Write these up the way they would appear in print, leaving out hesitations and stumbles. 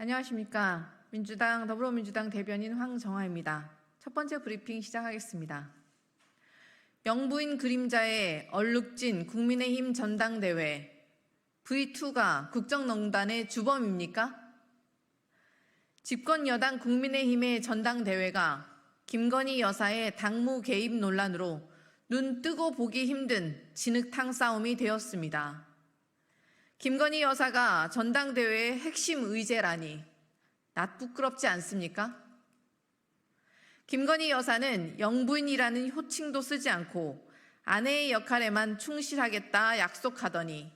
안녕하십니까. 민주당, 더불어민주당 대변인 황정아입니다. 첫 번째 브리핑 시작하겠습니다. 영부인 그림자의 얼룩진 국민의힘 전당대회 V2가 국정농단의 주범입니까? 집권 여당 국민의힘의 전당대회가 김건희 여사의 당무 개입 논란으로 눈 뜨고 보기 힘든 진흙탕 싸움이 되었습니다. 김건희 여사가 전당대회의 핵심 의제라니 낯 부끄럽지 않습니까? 김건희 여사는 영부인이라는 호칭도 쓰지 않고 아내의 역할에만 충실하겠다 약속하더니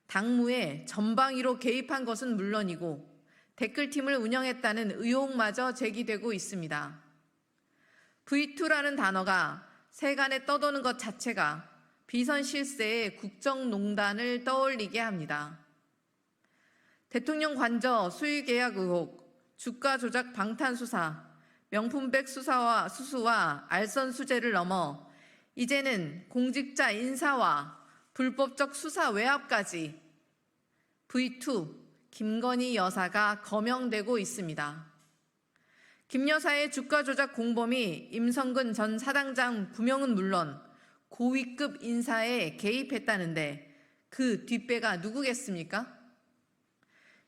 당무에 전방위로 개입한 것은 물론이고 댓글팀을 운영했다는 의혹마저 제기되고 있습니다. V2라는 단어가 세간에 떠도는 것 자체가 비선 실세의 국정농단을 떠올리게 합니다. 대통령 관저 수의계약 의혹, 주가 조작 방탄 수사, 명품백 수수와 알선 수재를 넘어 이제는 공직자 인사와 불법적 수사 외압까지 V2 김건희 여사가 거명되고 있습니다. 김 여사의 주가 조작 공범이 임성근 전 사당장 구명은 물론 고위급 인사에 개입했다는데 그 뒷배가 누구겠습니까?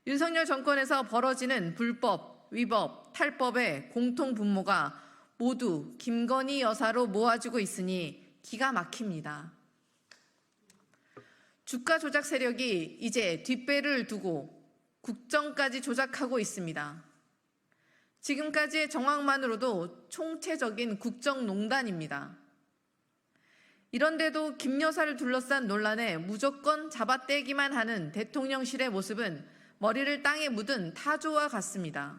윤석열 정권에서 벌어지는 불법, 위법, 탈법의 공통 분모가 모두 김건희 여사로 모아지고 있으니 기가 막힙니다. 주가 조작 세력이 이제 뒷배를 두고 국정까지 조작하고 있습니다. 지금까지의 정황만으로도 총체적인 국정농단입니다. 이런데도 김 여사를 둘러싼 논란에 무조건 잡아떼기만 하는 대통령실의 모습은 머리를 땅에 묻은 타조와 같습니다.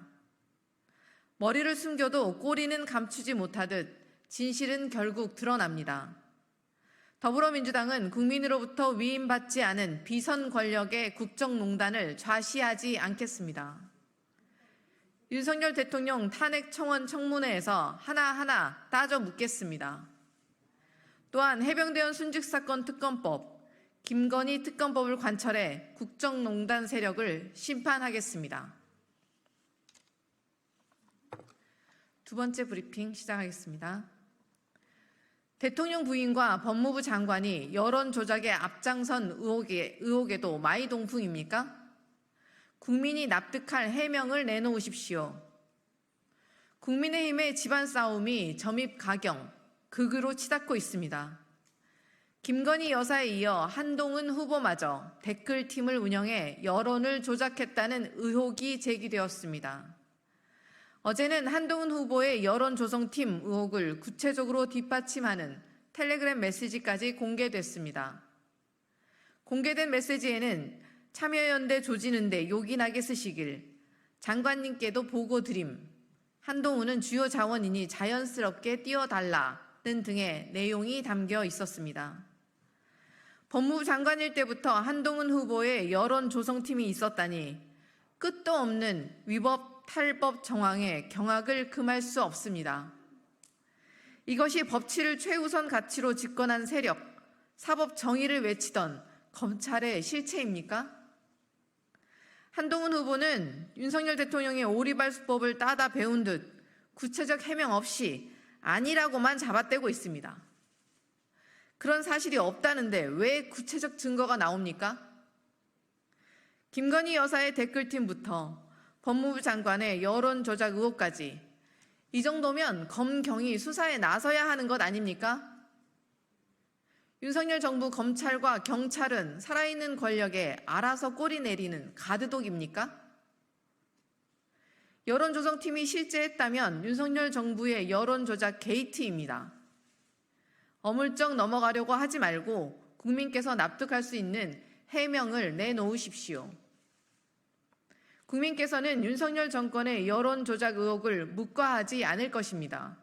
머리를 숨겨도 꼬리는 감추지 못하듯 진실은 결국 드러납니다. 더불어민주당은 국민으로부터 위임받지 않은 비선 권력의 국정농단을 좌시하지 않겠습니다. 윤석열 대통령 탄핵 청원 청문회에서 하나하나 따져 묻겠습니다. 또한 해병대원 순직사건 특검법, 김건희 특검법을 관철해 국정농단 세력을 심판하겠습니다. 두 번째 브리핑 시작하겠습니다. 대통령 부인과 법무부 장관이 여론 조작에 앞장선 의혹에도 마이동풍입니까? 국민이 납득할 해명을 내놓으십시오. 국민의힘의 집안 싸움이 점입 가경, 극으로 치닫고 있습니다. 김건희 여사에 이어 한동훈 후보마저 댓글팀을 운영해 여론을 조작했다는 의혹이 제기되었습니다. 어제는 한동훈 후보의 여론 조성팀 의혹을 구체적으로 뒷받침하는 텔레그램 메시지까지 공개됐습니다. 공개된 메시지에는 참여연대 조지는데 요긴하게 쓰시길, 장관님께도 보고 드림, 한동훈은 주요 자원이니 자연스럽게 띄워달라는 등의 내용이 담겨 있었습니다. 법무부 장관일 때부터 한동훈 후보의 여론 조성팀이 있었다니 끝도 없는 위법, 탈법 정황에 경악을 금할 수 없습니다. 이것이 법치를 최우선 가치로 집권한 세력, 사법 정의를 외치던 검찰의 실체입니까? 한동훈 후보는 윤석열 대통령의 오리발 수법을 따다 배운 듯 구체적 해명 없이 아니라고만 잡아떼고 있습니다. 그런 사실이 없다는데 왜 구체적 증거가 나옵니까? 김건희 여사의 댓글팀부터 법무부 장관의 여론 조작 의혹까지 이 정도면 검경이 수사에 나서야 하는 것 아닙니까? 윤석열 정부 검찰과 경찰은 살아있는 권력에 알아서 꼬리 내리는 가드독입니까? 여론조성팀이 실제했다면 윤석열 정부의 여론조작 게이트입니다. 어물쩍 넘어가려고 하지 말고 국민께서 납득할 수 있는 해명을 내놓으십시오. 국민께서는 윤석열 정권의 여론조작 의혹을 묵과하지 않을 것입니다.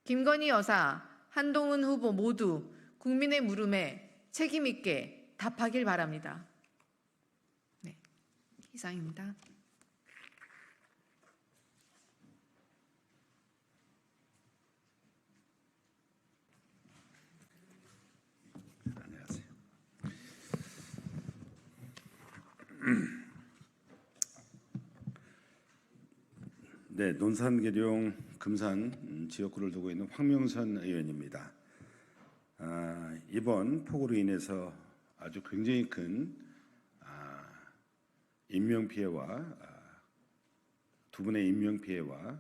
김건희 여사, 한동훈 후보 모두 국민의 물음에 책임 있게 답하길 바랍니다. 네, 이상입니다. 안녕하세요. 네, 논산 계룡 금산 지역구를 두고 있는 황명선 의원입니다. 이번 폭우로 인해서 아주 굉장히 큰 인명피해와 두 분의 인명피해와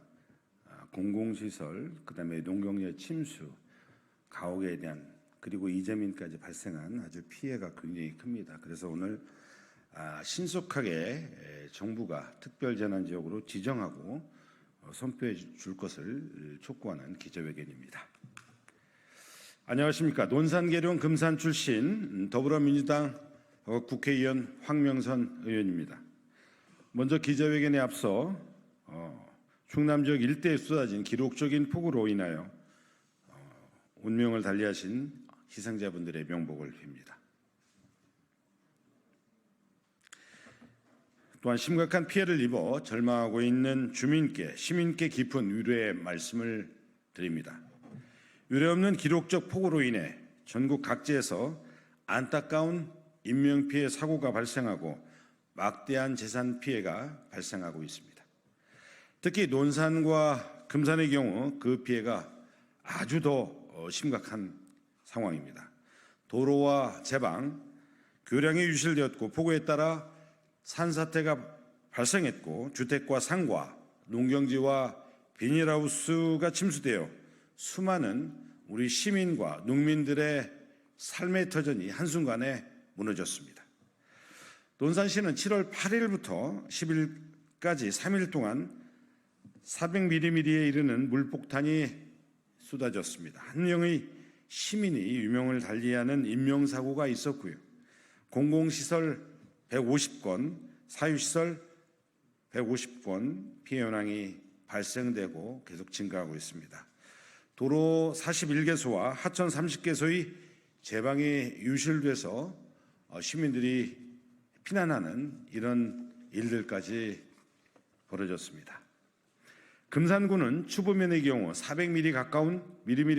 공공시설, 그다음에 농경의 침수, 가옥에 대한 그리고 이재민까지 발생한 아주 피해가 굉장히 큽니다. 그래서 오늘 신속하게 정부가 특별재난지역으로 지정하고 선포해 줄 것을 촉구하는 기자회견입니다. 안녕하십니까. 논산계룡 금산 출신 더불어민주당 국회의원 황명선 의원입니다. 먼저 기자회견에 앞서 충남 지역 일대에 쏟아진 기록적인 폭우로 인하여 운명을 달리하신 희생자분들의 명복을 빕니다. 또한 심각한 피해를 입어 절망하고 있는 주민께, 시민께 깊은 위로의 말씀을 드립니다. 유례없는 기록적 폭우로 인해 전국 각지에서 안타까운 인명피해 사고가 발생하고 막대한 재산 피해가 발생하고 있습니다. 특히 논산과 금산의 경우 그 피해가 아주 더 심각한 상황입니다. 도로와 제방, 교량이 유실되었고 폭우에 따라 산사태가 발생했고 주택과 상과 농경지와 비닐하우스가 침수되어 수많은 우리 시민과 농민들의 삶의 터전이 한순간에 무너졌습니다. 논산시는 7월 8일부터 10일까지 3일 동안 400mm에 이르는 물폭탄이 쏟아졌습니다. 한 명의 시민이 유명을 달리하는 인명사고가 있었고요. 공공시설 150건, 사유시설 150건 피해 현황이 발생되고 계속 증가하고 있습니다. 도로 41개소와 하천 30개소의 제방이 유실돼서 시민들이 피난하는 이런 일들까지 벌어졌습니다. 금산구는 추보면의 경우 400mm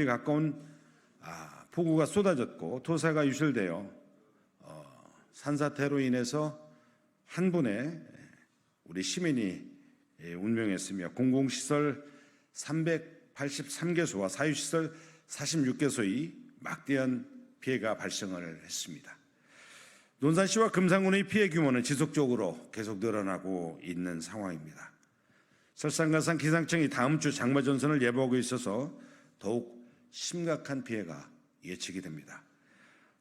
가까운 폭우가 쏟아졌고 토사가 유실되어 산사태로 인해서 한 분의 우리 시민이 운명했으며 공공시설 383개소와 사유시설 46개소의 막대한 피해가 발생을 했습니다. 논산시와 금산군의 피해 규모는 지속적으로 계속 늘어나고 있는 상황입니다. 설상가상 기상청이 다음 주 장마 전선을 예보하고 있어서 더욱 심각한 피해가 예측이 됩니다.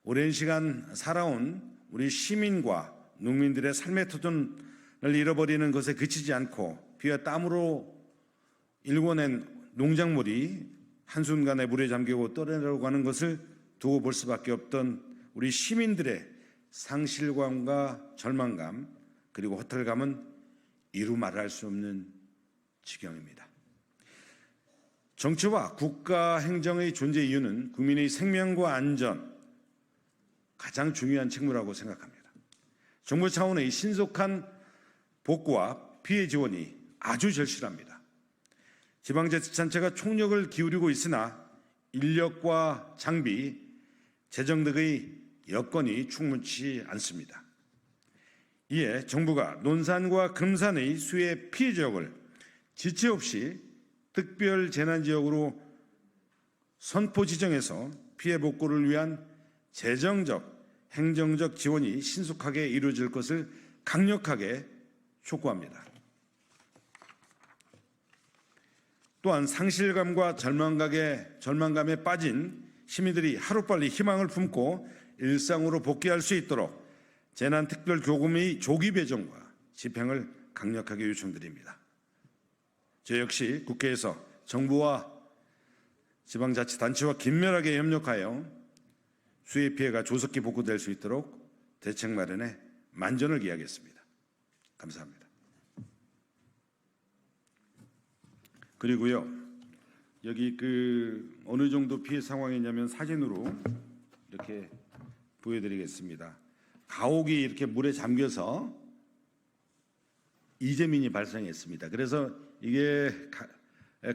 오랜 시간 살아온 우리 시민과 농민들의 삶의 터전을 잃어버리는 것에 그치지 않고 비와 땀으로 일궈낸 농작물이 한순간에 물에 잠기고 떠내려고 하는 것을 두고 볼 수밖에 없던 우리 시민들의 상실감과 절망감 그리고 허탈감은 이루 말할 수 없는 지경입니다. 정치와 국가 행정의 존재 이유는 국민의 생명과 안전, 가장 중요한 책무라고 생각합니다. 정부 차원의 신속한 복구와 피해 지원이 아주 절실합니다. 지방자치단체가 총력을 기울이고 있으나 인력과 장비, 재정 등의 여건이 충분치 않습니다. 이에 정부가 논산과 금산의 수해 피해 지역을 지체 없이 특별 재난지역으로 선포 지정해서 피해 복구를 위한 재정적, 행정적 지원이 신속하게 이루어질 것을 강력하게 촉구합니다. 또한 상실감과 절망감에 빠진 시민들이 하루빨리 희망을 품고 일상으로 복귀할 수 있도록 재난특별교금의 조기 배정과 집행을 강력하게 요청드립니다. 저 역시 국회에서 정부와 지방자치단체와 긴밀하게 협력하여 수해 피해가 조속히 복구될 수 있도록 대책 마련에 만전을 기하겠습니다. 감사합니다. 그리고요, 여기 어느 정도 피해 상황이냐면 사진으로 이렇게 보여드리겠습니다. 가옥이 이렇게 물에 잠겨서 이재민이 발생했습니다. 그래서 이게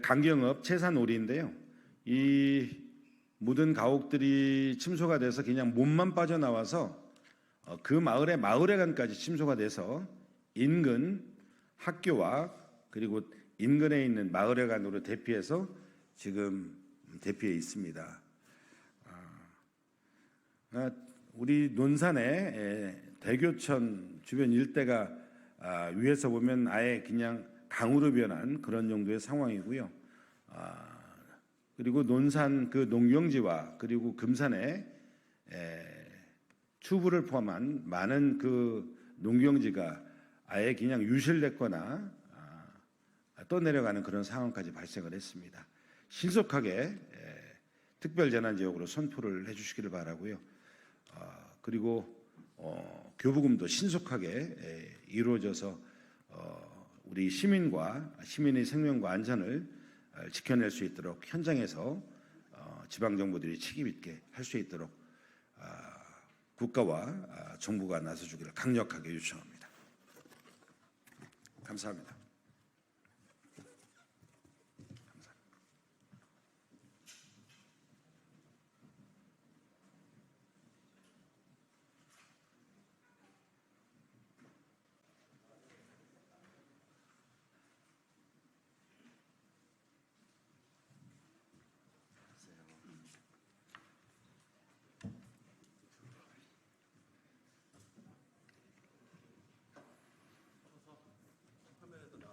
강경읍 채산오리인데요. 이 묻은 가옥들이 침수가 돼서 그냥 몸만 빠져나와서 그 마을의 마을회관까지 침수가 돼서 인근 학교와 그리고 인근에 있는 마을회관으로 대피해서 지금 대피해 있습니다. 우리 논산의 대교천 주변 일대가 위에서 보면 아예 그냥 강으로 변한 그런 정도의 상황이고요. 그리고 논산 그 농경지와 그리고 금산에 추부를 포함한 많은 그 농경지가 아예 그냥 유실됐거나 떠내려가는 그런 상황까지 발생을 했습니다. 신속하게 특별재난지역으로 선포를 해주시기를 바라고요. 그리고 교부금도 신속하게 이루어져서 우리 시민의 생명과 안전을 지켜낼 수 있도록 현장에서 지방 정부들이 책임 있게 할 수 있도록 국가와 정부가 나서주기를 강력하게 요청합니다. 감사합니다.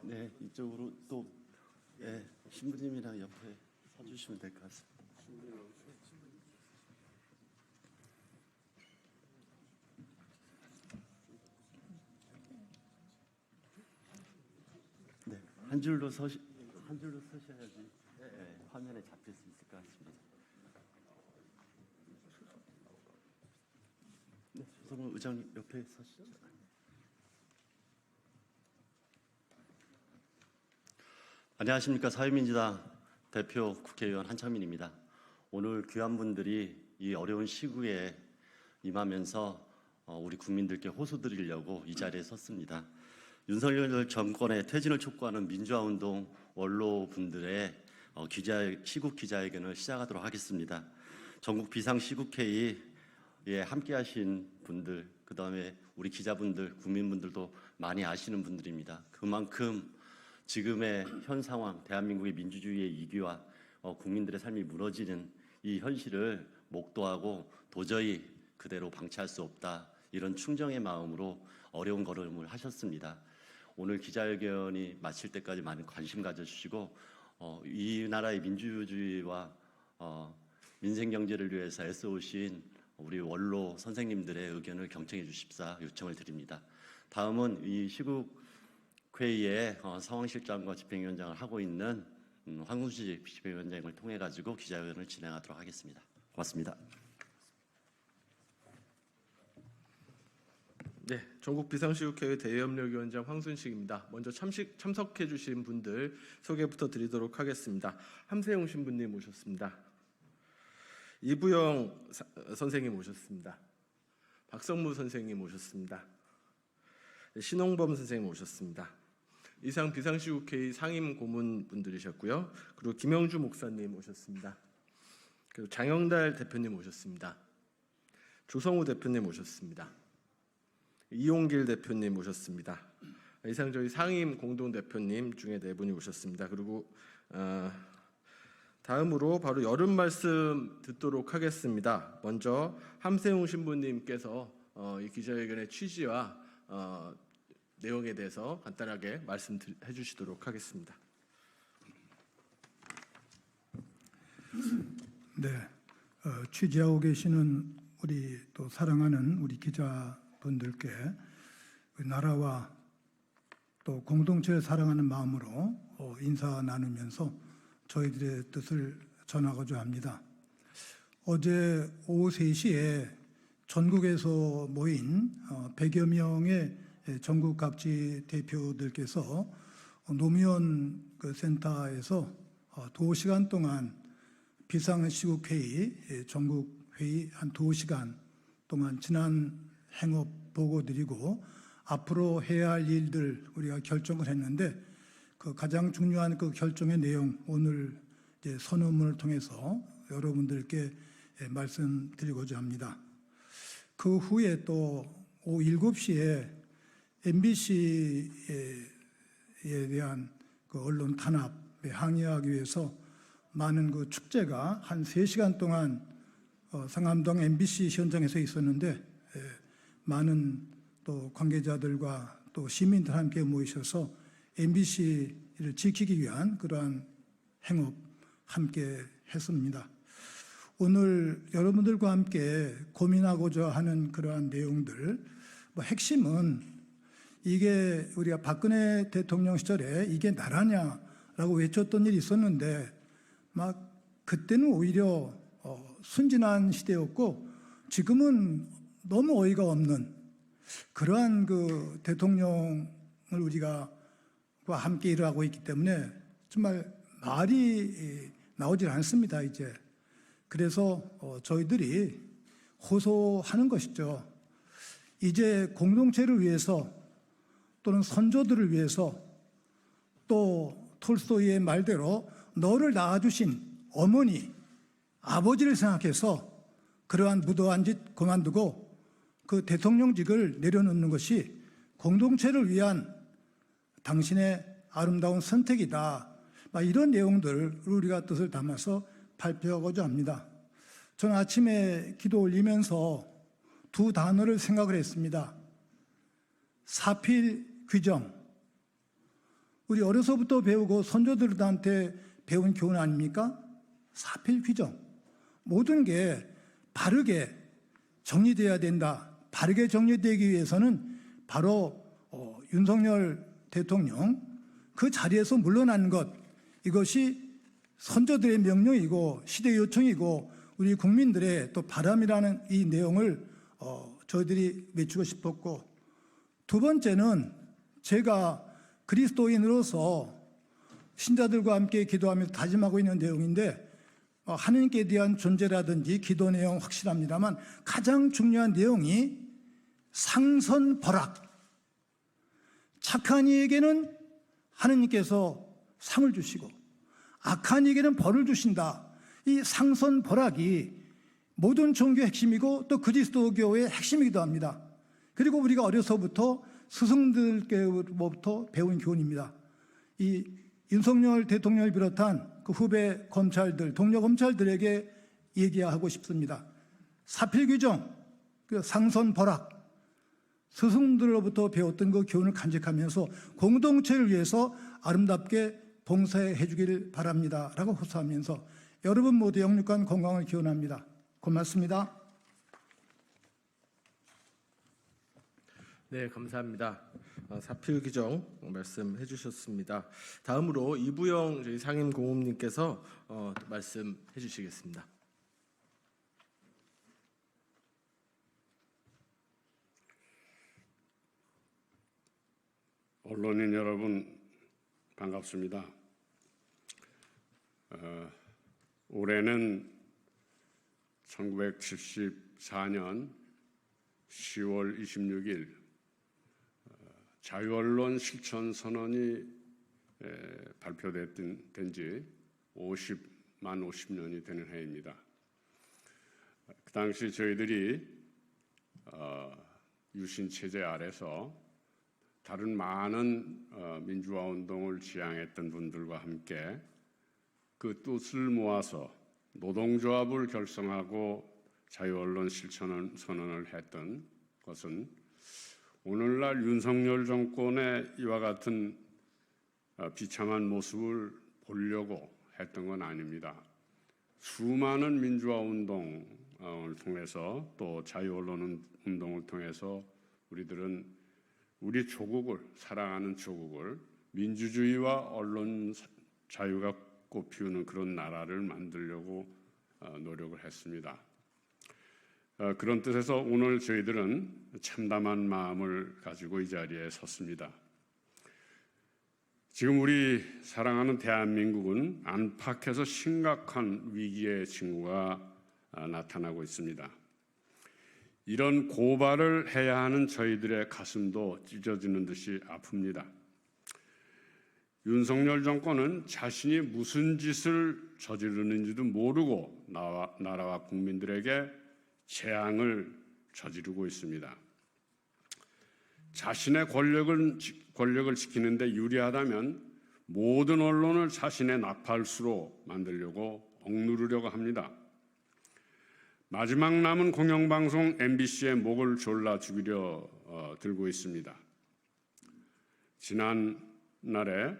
네, 이쪽으로 또 신부님이랑 옆에 서주시면 될 것 같습니다. 네, 한 줄로 서셔야지 화면에 잡힐 수 있을 것 같습니다. 네, 조성호 의장님 옆에 서시죠. 안녕하십니까. 사회민주당 대표 국회의원 한창민입니다. 오늘 귀한 분들이 이 어려운 시국에 임하면서 우리 국민들께 호소드리려고 이 자리에 섰습니다. 윤석열 정권의 퇴진을 촉구하는 민주화운동 원로분들의 시국 기자회견을 시작하도록 하겠습니다. 전국 비상시국회의에 함께하신 분들, 그다음에 우리 기자분들, 국민분들도 많이 아시는 분들입니다. 그만큼 지금의 현 상황, 대한민국의 민주주의의 위기와 국민들의 삶이 무너지는 이 현실을 목도하고 도저히 그대로 방치할 수 없다, 이런 충정의 마음으로 어려운 걸음을 하셨습니다. 오늘 기자회견이 마칠 때까지 많은 관심 가져주시고 이 나라의 민주주의와 민생 경제를 위해서 애써오신 우리 원로 선생님들의 의견을 경청해 주십사 요청을 드립니다. 다음은 이 시국 회의에 상황실장과 집행위원장을 하고 있는 황순식 집행위원장을 통해 가지고 기자회견을 진행하도록 하겠습니다. 고맙습니다. 네, 전국 비상시국회의 대의협력위원장 황순식입니다. 먼저 참석해 주신 분들 소개부터 드리도록 하겠습니다. 함세웅 신부님 모셨습니다. 이부영 선생님 모셨습니다. 박성무 선생님 모셨습니다. 신홍범 선생님 모셨습니다. 이상 비상시국회의 상임 고문분들이셨고요. 그리고 김영주 목사님 오셨습니다. 그리고 장영달 대표님 오셨습니다. 조성우 대표님 오셨습니다. 이용길 대표님 오셨습니다. 이상 저희 상임 공동대표님 중에 네 분이 오셨습니다. 그리고 다음으로 바로 여름 말씀 듣도록 하겠습니다. 먼저 함세웅 신부님께서 이 기자회견의 취지와 내용에 대해서 간단하게 말씀해 주시도록 하겠습니다. 네, 취재하고 계시는 우리 또 사랑하는 우리 기자분들께 나라와 또 공동체를 사랑하는 마음으로 인사 나누면서 저희들의 뜻을 전하고자 합니다. 어제 오후 3시에 전국에서 모인 100여 명의 전국 각지 대표들께서 노무현 센터에서 2시간 동안 비상시국회의, 전국회의 한 2시간 동안 지난 행업 보고드리고 앞으로 해야 할 일들 우리가 결정을 했는데 그 가장 중요한 그 결정의 내용 오늘 이제 선언문을 통해서 여러분들께 말씀드리고자 합니다. 그 후에 또 오후 7시에 MBC에 대한 그 언론 탄압에 항의하기 위해서 많은 그 축제가 한 3시간 동안 상암동 MBC 현장에서 있었는데 많은 또 관계자들과 또 시민들 함께 모이셔서 MBC를 지키기 위한 그러한 행업 함께 했습니다. 오늘 여러분들과 함께 고민하고자 하는 그러한 내용들, 핵심은 이게 우리가 박근혜 대통령 시절에 이게 나라냐라고 외쳤던 일이 있었는데 막 그때는 오히려 순진한 시대였고 지금은 너무 어이가 없는 그러한 그 대통령을 우리가 함께 일하고 있기 때문에 정말 말이 나오질 않습니다, 이제. 그래서 저희들이 호소하는 것이죠. 이제 공동체를 위해서 또는 선조들을 위해서 또 톨스토이의 말대로 너를 낳아주신 어머니, 아버지를 생각해서 그러한 무도한 짓 그만두고 그 대통령직을 내려놓는 것이 공동체를 위한 당신의 아름다운 선택이다. 이런 내용들을 우리가 뜻을 담아서 발표하고자 합니다. 저는 아침에 기도 올리면서 두 단어를 생각을 했습니다. 사필 규정. 우리 어려서부터 배우고 선조들한테 배운 교훈 아닙니까? 사필 규정. 모든 게 바르게 정리돼야 된다. 바르게 정리되기 위해서는 바로 윤석열 대통령 그 자리에서 물러나는 것, 이것이 선조들의 명령이고 시대의 요청이고 우리 국민들의 또 바람이라는 이 내용을 저희들이 외치고 싶었고, 두 번째는 제가 그리스도인으로서 신자들과 함께 기도하면서 다짐하고 있는 내용인데 하느님께 대한 존재라든지 기도 내용 확실합니다만 가장 중요한 내용이 상선벌악. 착한 이에게는 하느님께서 상을 주시고 악한 이에게는 벌을 주신다. 이 상선벌악이 모든 종교의 핵심이고 또 그리스도교의 핵심이기도 합니다. 그리고 우리가 어려서부터 스승들께로부터 배운 교훈입니다. 이 윤석열 대통령을 비롯한 그 후배 검찰들, 동료 검찰들에게 얘기하고 싶습니다. 사필규정, 그 상선벌악, 스승들로부터 배웠던 그 교훈을 간직하면서 공동체를 위해서 아름답게 봉사해 주길 바랍니다. 라고 호소하면서 여러분 모두 영육간 건강을 기원합니다. 고맙습니다. 네, 감사합니다. 사필 규정 말씀해 주셨습니다. 다음으로 이부영 저희 상임고문님께서 말씀해 주시겠습니다. 언론인 여러분 반갑습니다. 올해는 1974년 10월 26일 자유언론 실천선언이 발표된 지 50년이 되는 해입니다. 그 당시 저희들이 유신체제 아래서 다른 많은 민주화 운동을 지향했던 분들과 함께 그 뜻을 모아서 노동조합을 결성하고 자유언론 실천선언을 했던 것은 오늘날 윤석열 정권의 이와 같은 비참한 모습을 보려고 했던 건 아닙니다. 수많은 민주화 운동을 통해서 또 자유언론 운동을 통해서 우리들은 우리 조국을, 사랑하는 조국을 민주주의와 언론 자유가 꽃피우는 그런 나라를 만들려고 노력을 했습니다. 그런 뜻에서 오늘 저희들은 참담한 마음을 가지고 이 자리에 섰습니다. 지금 우리 사랑하는 대한민국은 안팎에서 심각한 위기의 징후가 나타나고 있습니다. 이런 고발을 해야 하는 저희들의 가슴도 찢어지는 듯이 아픕니다. 윤석열 정권은 자신이 무슨 짓을 저지르는지도 모르고 나라와 국민들에게 재앙을 저지르고 있습니다. 자신의 권력을 지키는 데 유리하다면 모든 언론을 자신의 나팔수로 만들려고 억누르려고 합니다. 마지막 남은 공영방송 MBC의 목을 졸라 죽이려 들고 있습니다. 지난날에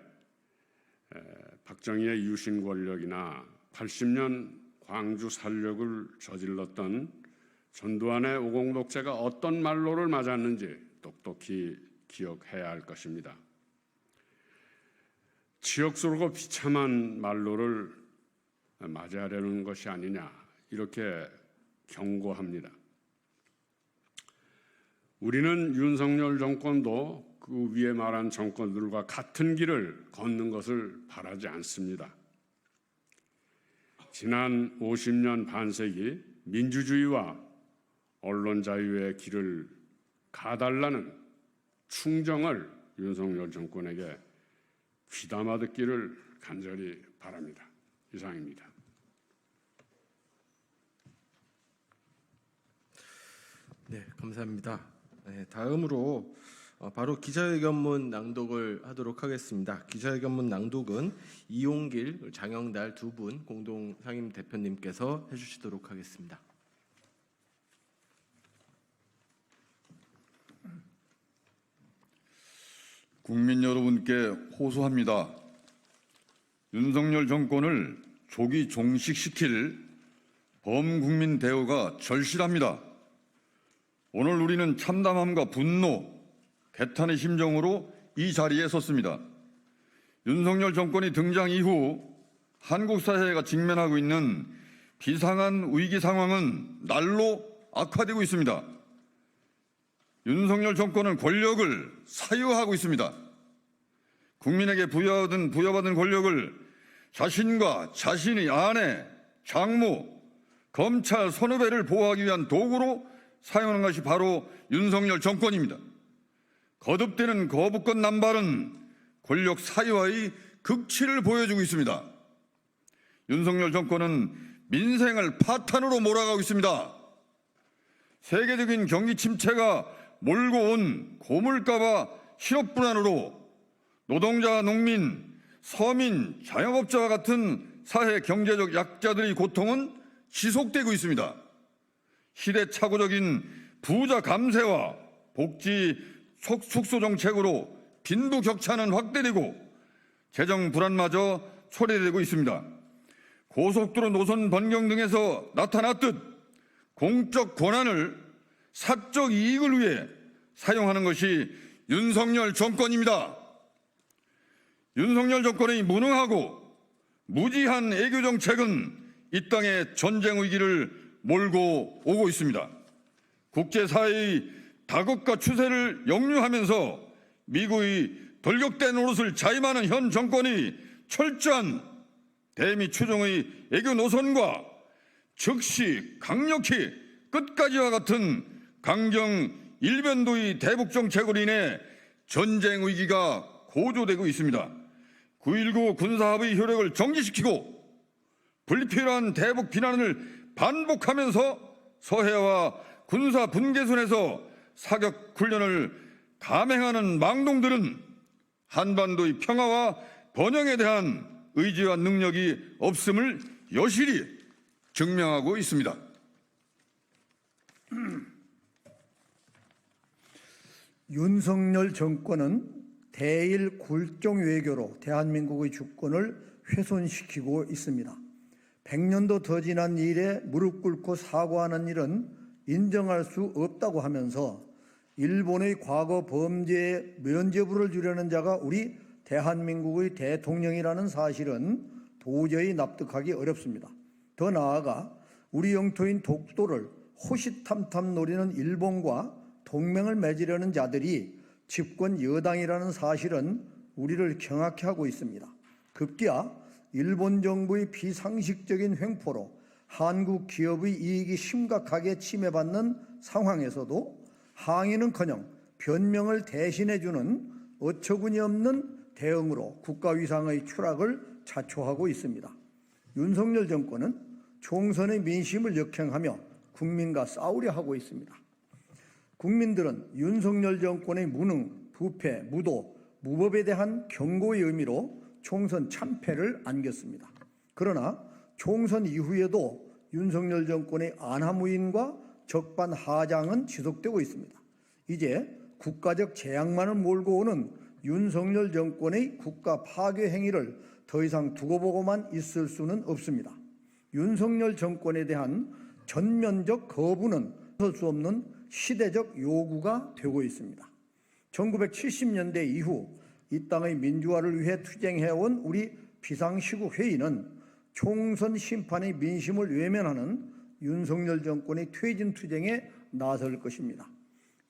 박정희의 유신 권력이나 80년 광주 살력을 저질렀던 전두환의 오공독재가 어떤 말로를 맞았는지 똑똑히 기억해야 할 것입니다. 치욕스럽고 비참한 말로를 맞이하려는 것이 아니냐, 이렇게 경고합니다. 우리는 윤석열 정권도 그 위에 말한 정권들과 같은 길을 걷는 것을 바라지 않습니다. 지난 50년 반세기 민주주의와 언론 자유의 길을 가달라는 충정을 윤석열 정권에게 귀담아 듣기를 간절히 바랍니다. 이상입니다. 네, 감사합니다. 네, 다음으로 바로 기자회견문 낭독을 하도록 하겠습니다. 기자회견문 낭독은 이용길, 장영달 두 분 공동 상임 대표님께서 해주시도록 하겠습니다. 국민 여러분께 호소합니다. 윤석열 정권을 조기 종식시킬 범국민 대우가 절실합니다. 오늘 우리는 참담함과 분노, 개탄의 심정으로 이 자리에 섰습니다. 윤석열 정권이 등장 이후 한국 사회가 직면하고 있는 비상한 위기 상황은 날로 악화되고 있습니다. 윤석열 정권은 권력을 사유하고 있습니다. 국민에게 부여받은 권력을 자신과 자신의 아내, 장모, 검찰, 선후배를 보호하기 위한 도구로 사용하는 것이 바로 윤석열 정권입니다. 거듭되는 거부권 남발은 권력 사유화의 극치를 보여주고 있습니다. 윤석열 정권은 민생을 파탄으로 몰아가고 있습니다. 세계적인 경기 침체가 몰고 온 고물가와 실업 불안으로 노동자, 농민, 서민, 자영업자와 같은 사회 경제적 약자들의 고통은 지속되고 있습니다. 시대착오적인 부자 감세와 복지 축소 정책으로 빈부격차는 확대되고 재정 불안마저 초래되고 있습니다. 고속도로 노선 변경 등에서 나타났듯 공적 권한을 사적 이익을 위해 사용하는 것이 윤석열 정권입니다. 윤석열 정권의 무능하고 무지한 애교 정책은 이 땅에 전쟁 위기를 몰고 오고 있습니다. 국제사회의 다급과 추세를 역류하면서 미국의 돌격된 노릇을 자임하는 현 정권이 철저한 대미 추종의 애교 노선과 즉시 강력히 끝까지와 같은 강경 일변도의 대북 정책으로 인해 전쟁 위기가 고조되고 있습니다. 9.19 군사합의 효력을 정지시키고 불필요한 대북 비난을 반복하면서 서해와 군사 분계선에서 사격 훈련을 감행하는 망동들은 한반도의 평화와 번영에 대한 의지와 능력이 없음을 여실히 증명하고 있습니다. 윤석열 정권은 대일 굴종 외교로 대한민국의 주권을 훼손시키고 있습니다. 100년도 더 지난 일에 무릎 꿇고 사과하는 일은 인정할 수 없다고 하면서 일본의 과거 범죄에 면죄부를 주려는 자가 우리 대한민국의 대통령이라는 사실은 도저히 납득하기 어렵습니다. 더 나아가 우리 영토인 독도를 호시탐탐 노리는 일본과 동맹을 맺으려는 자들이 집권 여당이라는 사실은 우리를 경악해 하고 있습니다. 급기야 일본 정부의 비상식적인 횡포로 한국 기업의 이익이 심각하게 침해받는 상황에서도 항의는커녕 변명을 대신해주는 어처구니 없는 대응으로 국가 위상의 추락을 자초하고 있습니다. 윤석열 정권은 총선의 민심을 역행하며 국민과 싸우려 하고 있습니다. 국민들은 윤석열 정권의 무능, 부패, 무도, 무법에 대한 경고의 의미로 총선 참패를 안겼습니다. 그러나 총선 이후에도 윤석열 정권의 안하무인과 적반하장은 지속되고 있습니다. 이제 국가적 재앙만을 몰고 오는 윤석열 정권의 국가 파괴 행위를 더 이상 두고 보고만 있을 수는 없습니다. 윤석열 정권에 대한 전면적 거부는 설 수 없는 시대적 요구가 되고 있습니다. 1970년대 이후 이 땅의 민주화를 위해 투쟁해온 우리 비상시국회의는 총선 심판의 민심을 외면하는 윤석열 정권의 퇴진 투쟁에 나설 것입니다.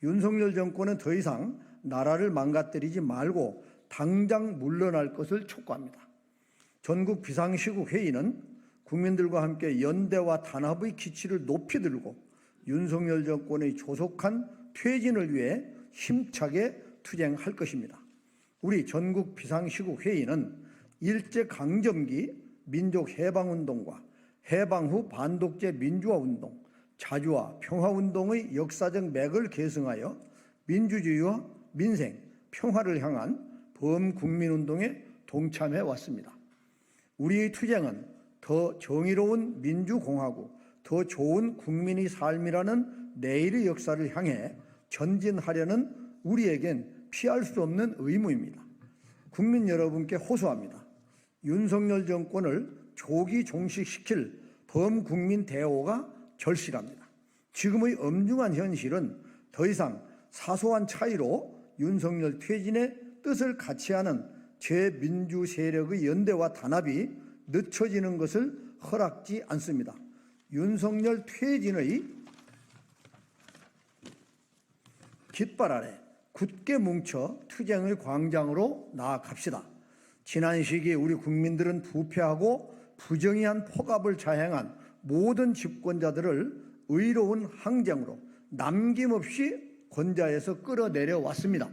윤석열 정권은 더 이상 나라를 망가뜨리지 말고 당장 물러날 것을 촉구합니다. 전국 비상시국회의는 국민들과 함께 연대와 단합의 기치를 높이 들고 윤석열 정권의 조속한 퇴진을 위해 힘차게 투쟁할 것입니다. 우리 전국 비상시국회의는 일제강점기 민족해방운동과 해방 후 반독재 민주화운동, 자주화 평화운동의 역사적 맥을 계승하여 민주주의와 민생, 평화를 향한 범국민운동에 동참해 왔습니다. 우리의 투쟁은 더 정의로운 민주공화국, 더 좋은 국민의 삶이라는 내일의 역사를 향해 전진하려는 우리에겐 피할 수 없는 의무입니다. 국민 여러분께 호소합니다. 윤석열 정권을 조기 종식시킬 범국민 대오가 절실합니다. 지금의 엄중한 현실은 더 이상 사소한 차이로 윤석열 퇴진의 뜻을 같이 하는 제민주 세력의 연대와 단합이 늦춰지는 것을 허락지 않습니다. 윤석열 퇴진의 깃발 아래 굳게 뭉쳐 투쟁의 광장으로 나아갑시다. 지난 시기에 우리 국민들은 부패하고 부정의한 폭압을 자행한 모든 집권자들을 의로운 항쟁으로 남김없이 권좌에서 끌어내려 왔습니다.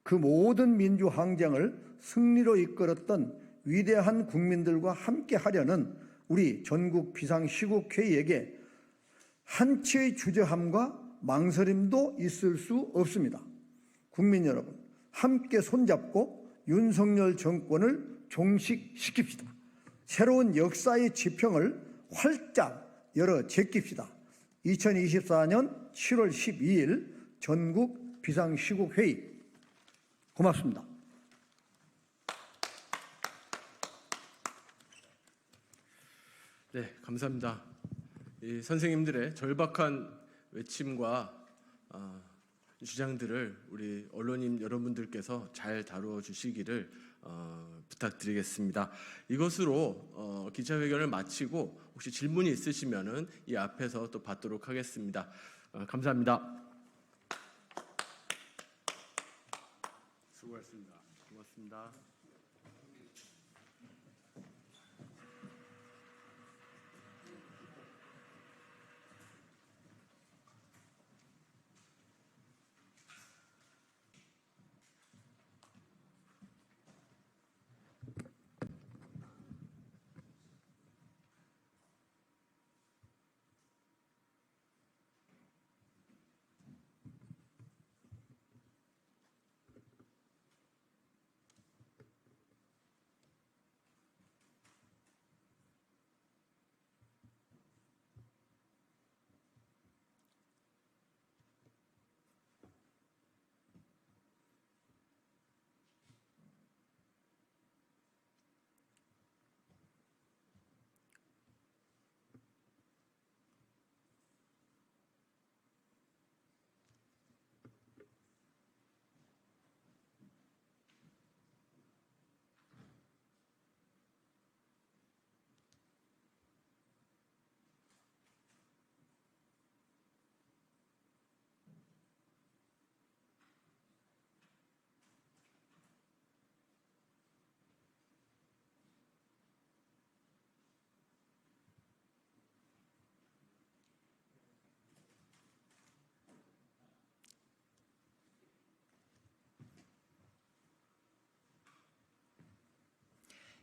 그 모든 민주 항쟁을 승리로 이끌었던 위대한 국민들과 함께 하려는 우리 전국 비상시국회의에게 한치의 주저함과 망설임도 있을 수 없습니다. 국민 여러분, 함께 손잡고 윤석열 정권을 종식시킵시다. 새로운 역사의 지평을 활짝 열어 제낍시다. 2024년 7월 12일 전국 비상시국회의 고맙습니다. 네, 감사합니다. 이 선생님들의 절박한 외침과 주장들을 우리 언론인 여러분들께서 잘 다루어 주시기를 부탁드리겠습니다. 이것으로 기자회견을 마치고 혹시 질문이 있으시면은 이 앞에서 또 받도록 하겠습니다. 감사합니다. 수고했습니다. 고맙습니다.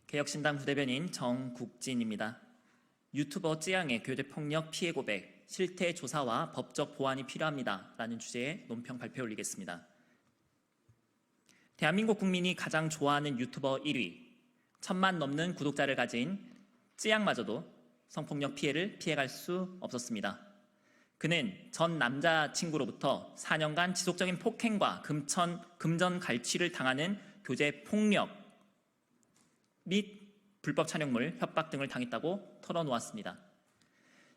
개혁신당 부대변인 정국진입니다. 유튜버 찌양의 교대폭력 피해 고백, 실태 조사와 법적 보완이 필요합니다. 라는 주제의 논평 발표 올리겠습니다. 대한민국 국민이 가장 좋아하는 유튜버 1위, 1,000만 넘는 구독자를 가진 쯔양마저도 성폭력 피해를 피해갈 수 없었습니다. 그는 전 남자친구로부터 4년간 지속적인 폭행과 금전 갈취를 당하는 교제 폭력 및 불법 촬영물, 협박 등을 당했다고 털어놓았습니다.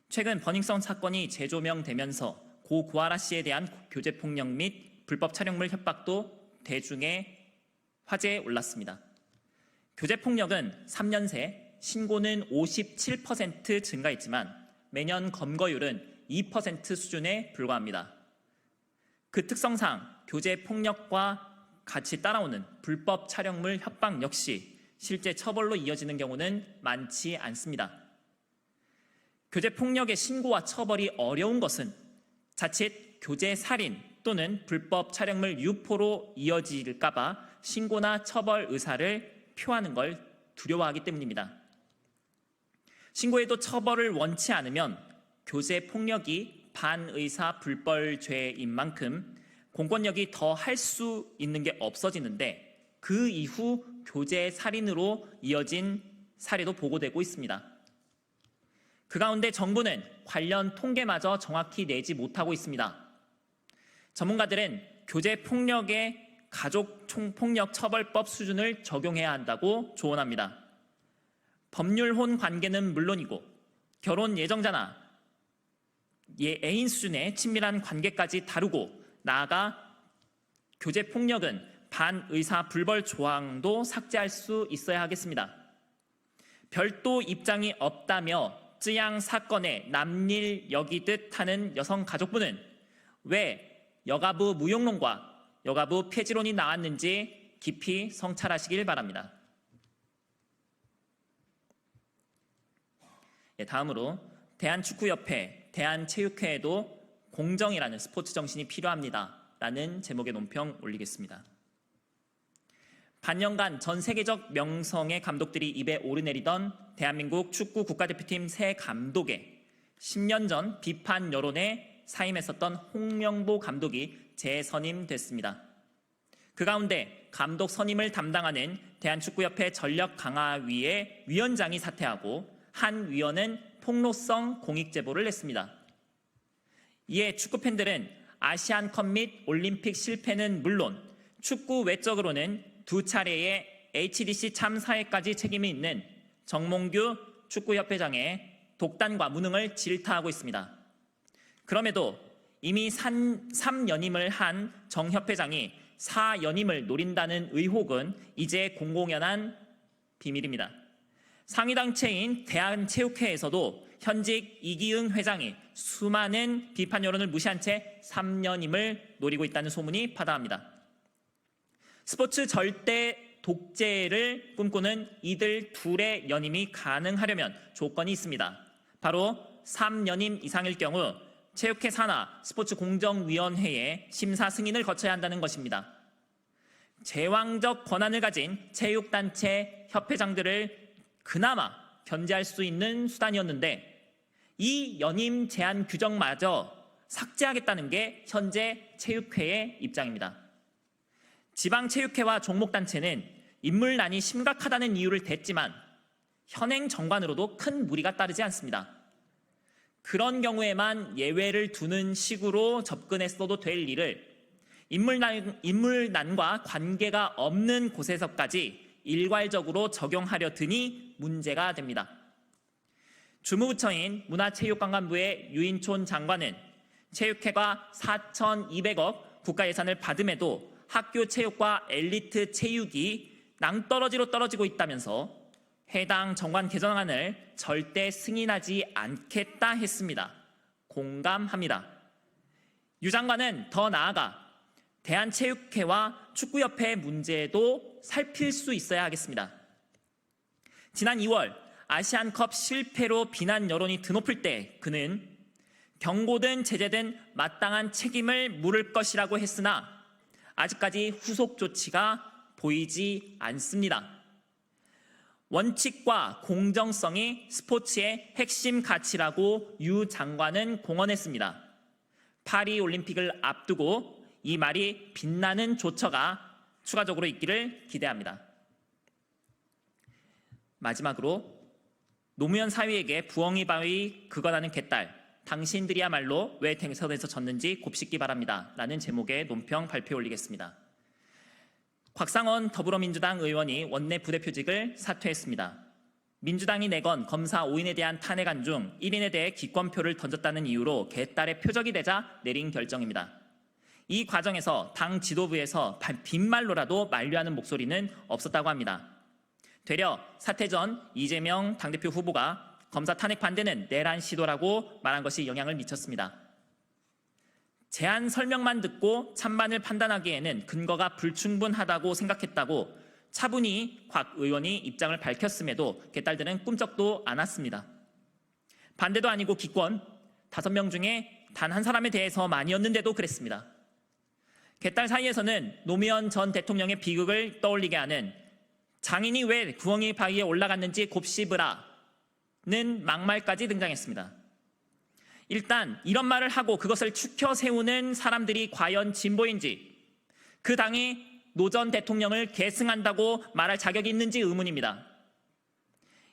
최근 버닝썬 사건이 재조명되면서 고 구하라 씨에 대한 교제 폭력 및 불법 촬영물 협박도 대중의 화제에 올랐습니다. 교제 폭력은 3년 새 신고는 57% 증가했지만 매년 검거율은 2% 수준에 불과합니다. 그 특성상 교제 폭력과 같이 따라오는 불법 촬영물 협박 역시 실제 처벌로 이어지는 경우는 많지 않습니다. 교제 폭력의 신고와 처벌이 어려운 것은 자칫 교제 살인 또는 불법 촬영물 유포로 이어질까 봐 신고나 처벌 의사를 표하는 걸 두려워하기 때문입니다. 신고에도 처벌을 원치 않으면 교제 폭력이 반의사 불벌죄인 만큼 공권력이 더 할 수 있는 게 없어지는데 그 이후 교제 살인으로 이어진 사례도 보고되고 있습니다. 그 가운데 정부는 관련 통계마저 정확히 내지 못하고 있습니다. 전문가들은 교제 폭력의 가족폭력 처벌법 수준을 적용해야 한다고 조언합니다. 법률혼 관계는 물론이고 결혼 예정자나 애인 수준의 친밀한 관계까지 다루고 나아가 교제 폭력은 반의사 불벌 조항도 삭제할 수 있어야 하겠습니다. 별도 입장이 없다며 쯔양 사건에 남일 여기듯 하는 여성가족부는 왜 여가부 무용론과 여가부 폐지론이 나왔는지 깊이 성찰하시길 바랍니다. 다음으로 대한축구협회, 대한체육회에도 공정이라는 스포츠 정신이 필요합니다. 라는 제목의 논평 올리겠습니다. 반년간 전 세계적 명성의 감독들이 입에 오르내리던 대한민국 축구 국가대표팀 새 감독에 10년 전 비판 여론에 사임했었던 홍명보 감독이 재선임됐습니다. 그 가운데 감독 선임을 담당하는 대한축구협회 전력강화위의 위원장이 사퇴하고 한 위원은 폭로성 공익제보를 냈습니다. 이에 축구팬들은 아시안컵 및 올림픽 실패는 물론 축구 외적으로는 2차례의 HDC 참사에까지 책임이 있는 정몽규 축구협회장의 독단과 무능을 질타하고 있습니다. 그럼에도 이미 3연임을 한 정 협회장이 4연임을 노린다는 의혹은 이제 공공연한 비밀입니다. 상위단체인 대한체육회에서도 현직 이기흥 회장이 수많은 비판 여론을 무시한 채 3연임을 노리고 있다는 소문이 파다합니다. 스포츠 절대 독재를 꿈꾸는 이들 둘의 연임이 가능하려면 조건이 있습니다. 바로 3연임 이상일 경우 체육회 산하 스포츠공정위원회의 심사 승인을 거쳐야 한다는 것입니다. 제왕적 권한을 가진 체육단체 협회장들을 그나마 견제할 수 있는 수단이었는데 이 연임 제한 규정마저 삭제하겠다는 게 현재 체육회의 입장입니다. 지방체육회와 종목단체는 인물난이 심각하다는 이유를 댔지만 현행 정관으로도 큰 무리가 따르지 않습니다. 그런 경우에만 예외를 두는 식으로 접근했어도 될 일을 인물난과 관계가 없는 곳에서까지 일괄적으로 적용하려 드니 문제가 됩니다. 주무부처인 문화체육관광부의 유인촌 장관은 체육회가 4,200억 국가 예산을 받음에도 학교 체육과 엘리트 체육이 낭떠러지로 떨어지고 있다면서 해당 정관 개정안을 절대 승인하지 않겠다 했습니다. 공감합니다. 유 장관은 더 나아가 대한체육회와 축구협회의 문제도 살필 수 있어야 하겠습니다. 지난 2월 아시안컵 실패로 비난 여론이 드높을 때 그는 경고든 제재든 마땅한 책임을 물을 것이라고 했으나 아직까지 후속 조치가 보이지 않습니다. 원칙과 공정성이 스포츠의 핵심 가치라고 유 장관은 공언했습니다. 파리올림픽을 앞두고 이 말이 빛나는 조처가 추가적으로 있기를 기대합니다. 마지막으로 노무현 사위에게 부엉이 바위 그거라는 개딸, 당신들이야말로 왜 대선에서 졌는지 곱씹기 바랍니다. 라는 제목의 논평 발표에 올리겠습니다. 곽상원 더불어민주당 의원이 원내 부대표직을 사퇴했습니다. 민주당이 내건 검사 5인에 대한 탄핵안 중 1인에 대해 기권표를 던졌다는 이유로 개딸의 표적이 되자 내린 결정입니다. 이 과정에서 당 지도부에서 빈말로라도 만류하는 목소리는 없었다고 합니다. 되려 사퇴 전 이재명 당대표 후보가 검사 탄핵 반대는 내란 시도라고 말한 것이 영향을 미쳤습니다. 제안 설명만 듣고 찬반을 판단하기에는 근거가 불충분하다고 생각했다고 차분히 곽 의원이 입장을 밝혔음에도 개딸들은 꿈쩍도 않았습니다. 반대도 아니고 기권, 5명 중에 단 한 사람에 대해서만이었는데도 그랬습니다. 개딸 사이에서는 노무현 전 대통령의 비극을 떠올리게 하는 장인이 왜 부엉이 바위에 올라갔는지 곱씹으라는 막말까지 등장했습니다. 일단 이런 말을 하고 그것을 추켜 세우는 사람들이 과연 진보인지, 그 당이 노 전 대통령을 계승한다고 말할 자격이 있는지 의문입니다.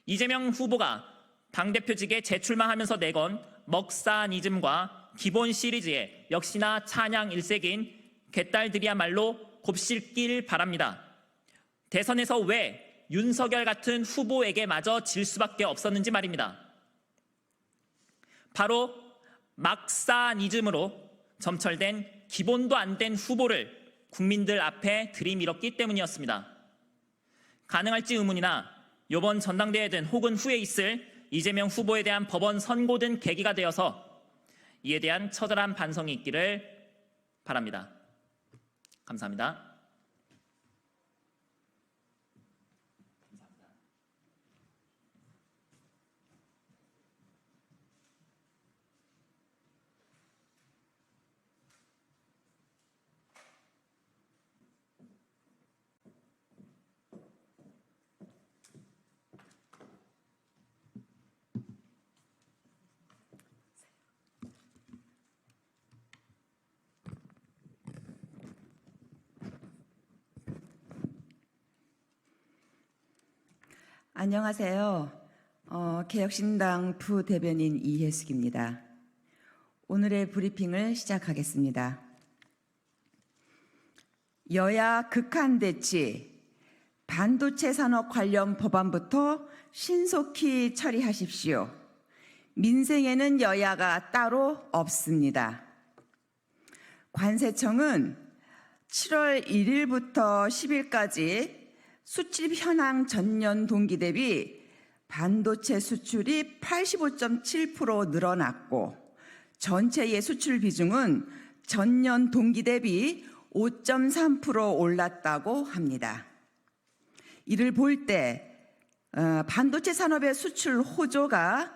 이재명 후보가 당대표직에 재출마하면서 내건 먹사니즘과 기본 시리즈에 역시나 찬양 일색인 개딸들이야말로 곱씹길 바랍니다. 대선에서 왜 윤석열 같은 후보에게마저 질 수밖에 없었는지 말입니다. 바로 막사니즘으로 점철된 기본도 안 된 후보를 국민들 앞에 들이밀었기 때문이었습니다. 가능할지 의문이나 이번 전당대회든 혹은 후에 있을 이재명 후보에 대한 법원 선고든 계기가 되어서 이에 대한 처절한 반성이 있기를 바랍니다. 감사합니다. 안녕하세요. 개혁신당 부대변인 이혜숙입니다. 오늘의 브리핑을 시작하겠습니다. 여야 극한대치, 반도체 산업 관련 법안부터 신속히 처리하십시오. 민생에는 여야가 따로 없습니다. 관세청은 7월 1일부터 10일까지 수출 현황 전년 동기 대비 반도체 수출이 85.7% 늘어났고 전체의 수출 비중은 전년 동기 대비 5.3% 올랐다고 합니다. 이를 볼 때 반도체 산업의 수출 호조가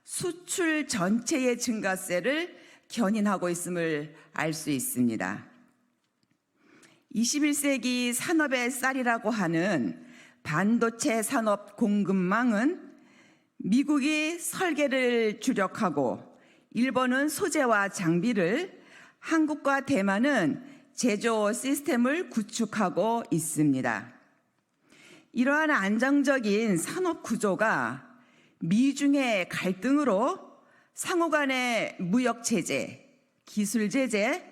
수출 전체의 증가세를 견인하고 있음을 알 수 있습니다. 21세기 산업의 쌀이라고 하는 반도체 산업 공급망은 미국이 설계를 주력하고 일본은 소재와 장비를, 한국과 대만은 제조 시스템을 구축하고 있습니다. 이러한 안정적인 산업 구조가 미중의 갈등으로 상호 간의 무역 제재, 기술 제재,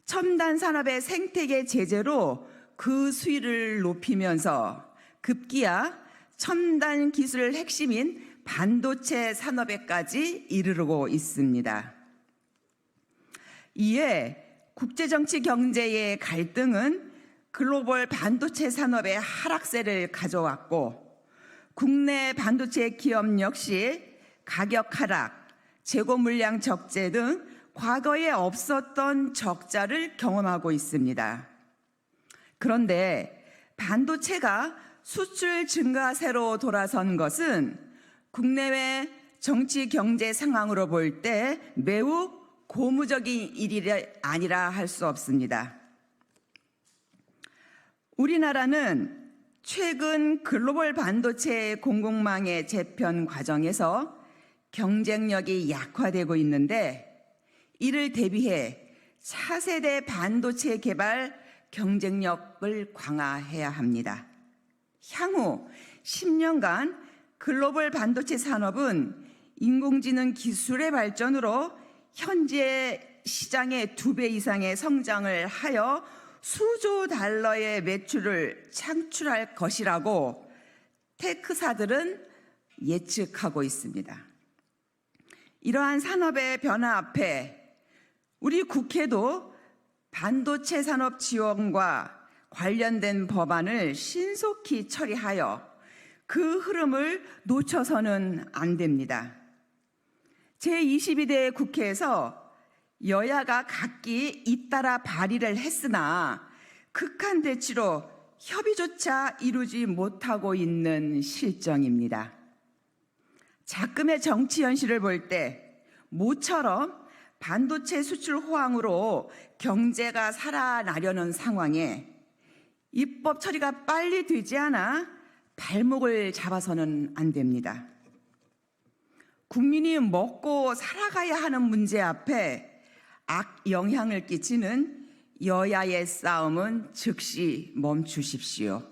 첨단 산업의 생태계 제재로 그 수위를 높이면서 급기야 첨단 기술 핵심인 반도체 산업에까지 이르르고 있습니다. 이에 국제정치 경제의 갈등은 글로벌 반도체 산업의 하락세를 가져왔고 국내 반도체 기업 역시 가격 하락, 재고 물량 적재 등 과거에 없었던 적자를 경험하고 있습니다. 그런데 반도체가 수출 증가세로 돌아선 것은 국내외 정치 경제 상황으로 볼 때 매우 고무적인 일이 아니라 할 수 없습니다. 우리나라는 최근 글로벌 반도체 공급망의 재편 과정에서 경쟁력이 약화되고 있는데 이를 대비해 차세대 반도체 개발 경쟁력을 강화해야 합니다. 향후 10년간 글로벌 반도체 산업은 인공지능 기술의 발전으로 현재 시장의 2배 이상의 성장을 하여 수조 달러의 매출을 창출할 것이라고 테크사들은 예측하고 있습니다. 이러한 산업의 변화 앞에 우리 국회도 반도체 산업 지원과 관련된 법안을 신속히 처리하여 그 흐름을 놓쳐서는 안 됩니다. 제22대 국회에서 여야가 각기 잇따라 발의를 했으나 극한 대치로 협의조차 이루지 못하고 있는 실정입니다. 작금의 정치 현실을 볼 때 모처럼 반도체 수출 호황으로 경제가 살아나려는 상황에 입법 처리가 빨리 되지 않아 발목을 잡아서는 안 됩니다. 국민이 먹고 살아가야 하는 문제 앞에 악영향을 끼치는 여야의 싸움은 즉시 멈추십시오.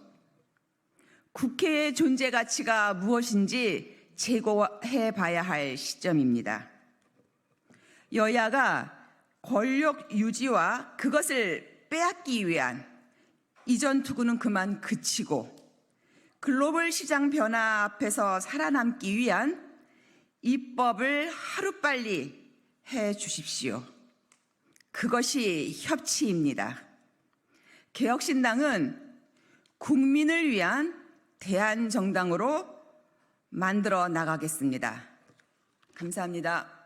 국회의 존재 가치가 무엇인지 제고해 봐야 할 시점입니다. 여야가 권력 유지와 그것을 빼앗기 위한 이전 투구는 그만 그치고 글로벌 시장 변화 앞에서 살아남기 위한 입법을 하루빨리 해 주십시오. 그것이 협치입니다. 개혁신당은 국민을 위한 대한정당으로 만들어 나가겠습니다. 감사합니다.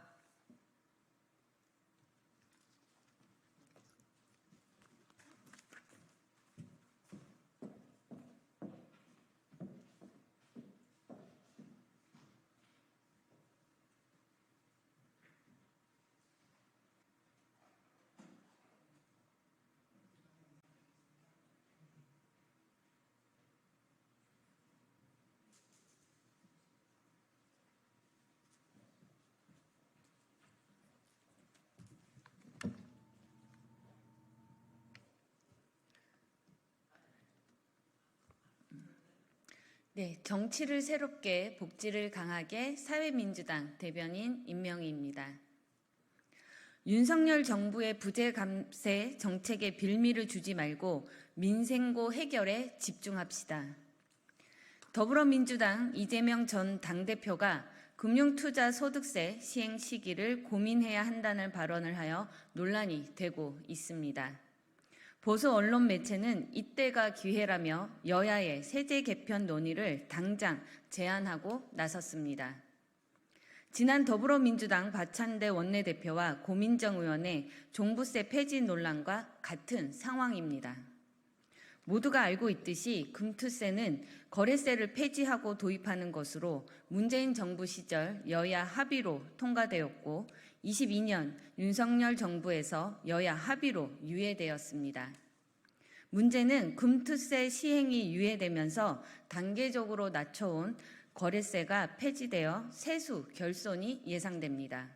네, 정치를 새롭게 복지를 강하게 사회민주당 대변인 임명희입니다. 윤석열 정부의 부재 감세 정책에 빌미를 주지 말고 민생고 해결에 집중합시다. 더불어민주당 이재명 전 당대표가 금융투자소득세 시행 시기를 고민해야 한다는 발언을 하여 논란이 되고 있습니다. 보수 언론 매체는 이때가 기회라며 여야의 세제 개편 논의를 당장 제안하고 나섰습니다. 지난 더불어민주당 박찬대 원내대표와 고민정 의원의 종부세 폐지 논란과 같은 상황입니다. 모두가 알고 있듯이 금투세는 거래세를 폐지하고 도입하는 것으로 문재인 정부 시절 여야 합의로 통과되었고 22년 윤석열 정부에서 여야 합의로 유예되었습니다. 문제는 금투세 시행이 유예되면서 단계적으로 낮춰온 거래세가 폐지되어 세수 결손이 예상됩니다.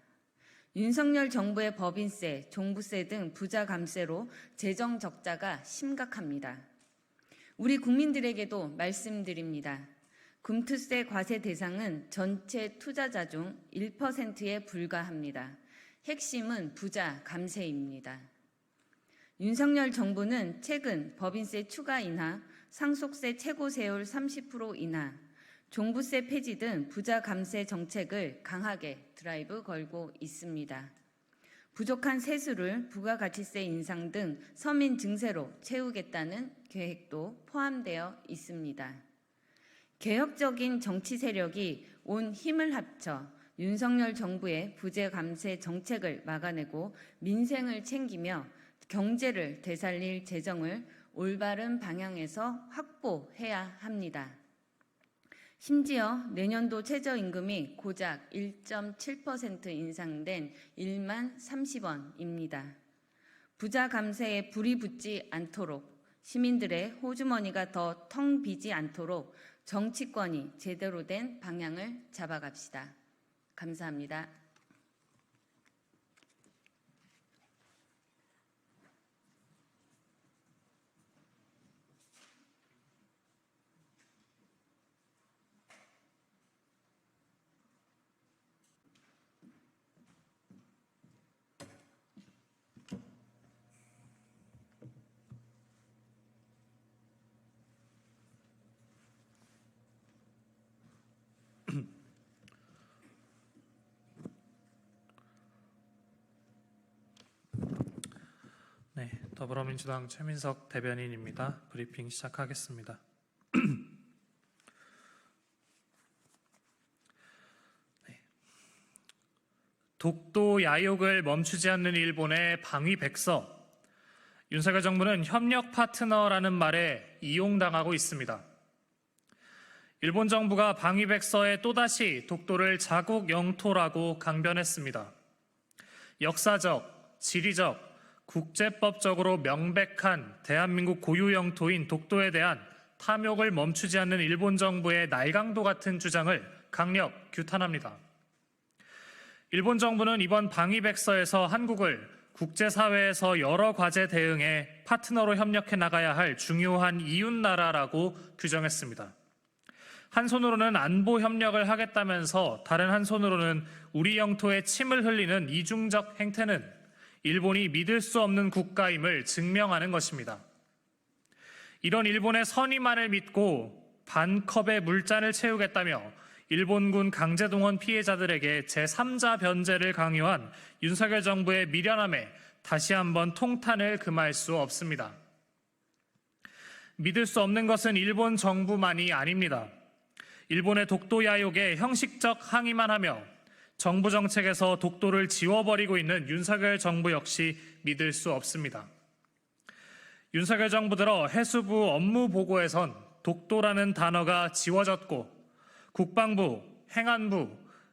윤석열 정부의 법인세, 종부세 등 부자 감세로 재정 적자가 심각합니다. 우리 국민들에게도 말씀드립니다. 금투세 과세 대상은 전체 투자자 중 1%에 불과합니다. 핵심은 부자 감세입니다. 윤석열 정부는 최근 법인세 추가 인하, 상속세 최고 세율 30% 인하, 종부세 폐지 등 부자 감세 정책을 강하게 드라이브 걸고 있습니다. 부족한 세수를 부가가치세 인상 등 서민 증세로 채우겠다는 계획도 포함되어 있습니다. 개혁적인 정치 세력이 온 힘을 합쳐 윤석열 정부의 부재 감세 정책을 막아내고 민생을 챙기며 경제를 되살릴 재정을 올바른 방향에서 확보해야 합니다. 심지어 내년도 최저임금이 고작 1.7% 인상된 1만 30원입니다. 부자 감세에 불이 붙지 않도록 시민들의 호주머니가 더 텅 비지 않도록 정치권이 제대로 된 방향을 잡아갑시다. 감사합니다. 네, 더불어민주당 최민석 대변인입니다. 브리핑 시작하겠습니다. 독도 야욕을 멈추지 않는 일본의 방위백서. 윤석열 정부는 협력 파트너라는 말에 이용당하고 있습니다. 일본 정부가 방위백서에 또다시 독도를 자국 영토라고 강변했습니다. 역사적, 지리적, 국제법적으로 명백한 대한민국 고유 영토인 독도에 대한 탐욕을 멈추지 않는 일본 정부의 날강도 같은 주장을 강력 규탄합니다. 일본 정부는 이번 방위백서에서 한국을 국제사회에서 여러 과제 대응에 파트너로 협력해 나가야 할 중요한 이웃나라라고 규정했습니다. 한 손으로는 안보 협력을 하겠다면서 다른 한 손으로는 우리 영토에 침을 흘리는 이중적 행태는 일본이 믿을 수 없는 국가임을 증명하는 것입니다. 이런 일본의 선의만을 믿고 반컵의 물잔을 채우겠다며 일본군 강제동원 피해자들에게 제3자 변제를 강요한 윤석열 정부의 미련함에 다시 한번 통탄을 금할 수 없습니다. 믿을 수 없는 것은 일본 정부만이 아닙니다. 일본의 독도 야욕에 형식적 항의만 하며 정부 정책에서 독도를 지워버리고 있는 윤석열 정부 역시 믿을 수 없습니다. 윤석열 정부 들어 해수부 업무 보고에선 독도라는 단어가 지워졌고 국방부, 행안부,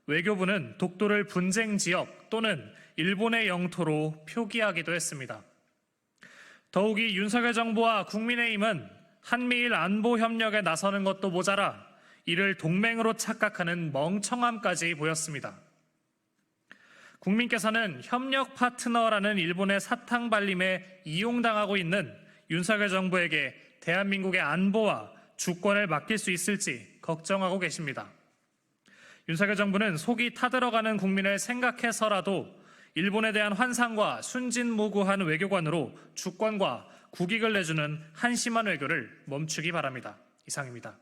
외교부는 독도를 분쟁 지역 또는 일본의 영토로 표기하기도 했습니다. 더욱이 윤석열 정부와 국민의힘은 한미일 안보 협력에 나서는 것도 모자라 이를 동맹으로 착각하는 멍청함까지 보였습니다. 국민께서는 협력 파트너라는 일본의 사탕 발림에 이용당하고 있는 윤석열 정부에게 대한민국의 안보와 주권을 맡길 수 있을지 걱정하고 계십니다. 윤석열 정부는 속이 타들어가는 국민을 생각해서라도 일본에 대한 환상과 순진무구한 외교관으로 주권과 국익을 내주는 한심한 외교를 멈추기 바랍니다. 이상입니다.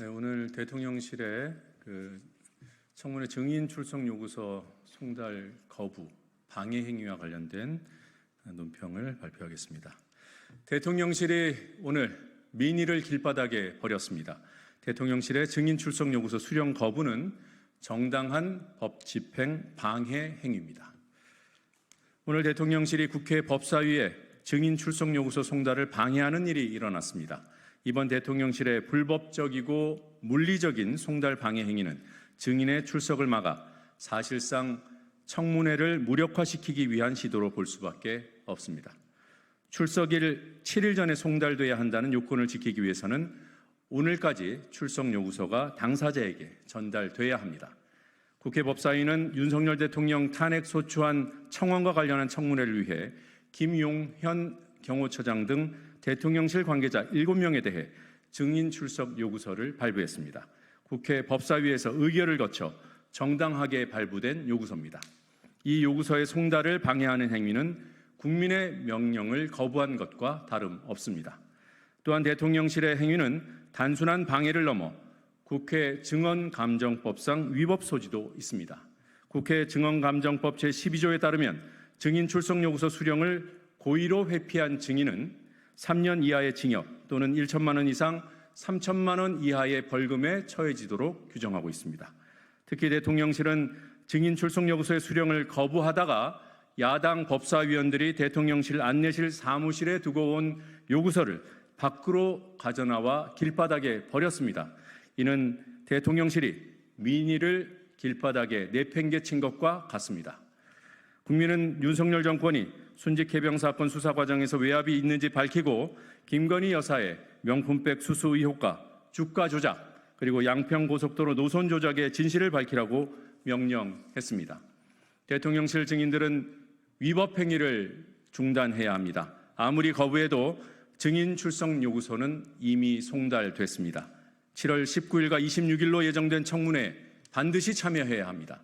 네, 오늘 대통령실의 청문회 증인 출석 요구서 송달 거부, 방해 행위와 관련된 논평을 발표하겠습니다. 대통령실이 오늘 민의를 길바닥에 버렸습니다. 대통령실의 증인 출석 요구서 수령 거부는 정당한 법 집행 방해 행위입니다. 오늘 대통령실이 국회 법사위에 증인 출석 요구서 송달을 방해하는 일이 일어났습니다. 이번 대통령실의 불법적이고 물리적인 송달 방해 행위는 증인의 출석을 막아 사실상 청문회를 무력화시키기 위한 시도로 볼 수밖에 없습니다. 출석일 7일 전에 송달돼야 한다는 요건을 지키기 위해서는 오늘까지 출석 요구서가 당사자에게 전달돼야 합니다. 국회 법사위는 윤석열 대통령 탄핵 소추안 청원과 관련한 청문회를 위해 김용현 경호처장 등 대통령실 관계자 7명에 대해 증인 출석 요구서를 발부했습니다. 국회 법사위에서 의결을 거쳐 정당하게 발부된 요구서입니다. 이 요구서의 송달을 방해하는 행위는 국민의 명령을 거부한 것과 다름없습니다. 또한 대통령실의 행위는 단순한 방해를 넘어 국회 증언감정법상 위법 소지도 있습니다. 국회 증언감정법 제12조에 따르면 증인 출석 요구서 수령을 고의로 회피한 증인은 3년 이하의 징역 또는 1천만 원 이상 3천만 원 이하의 벌금에 처해지도록 규정하고 있습니다. 특히 대통령실은 증인 출석 요구서의 수령을 거부하다가 야당 법사위원들이 대통령실 안내실 사무실에 두고 온 요구서를 밖으로 가져나와 길바닥에 버렸습니다. 이는 대통령실이 민의를 길바닥에 내팽개친 것과 같습니다. 국민은 윤석열 정권이 순직 해병 사건 수사 과정에서 외압이 있는지 밝히고 김건희 여사의 명품백 수수 의혹과 주가 조작 그리고 양평 고속도로 노선 조작의 진실을 밝히라고 명령했습니다. 대통령실 증인들은 위법 행위를 중단해야 합니다. 아무리 거부해도 증인 출석 요구서는 이미 송달됐습니다. 7월 19일과 26일로 예정된 청문회에 반드시 참여해야 합니다.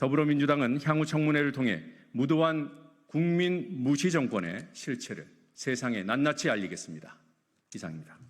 더불어민주당은 향후 청문회를 통해 무도한 국민 무시 정권의 실체를 세상에 낱낱이 알리겠습니다. 이상입니다.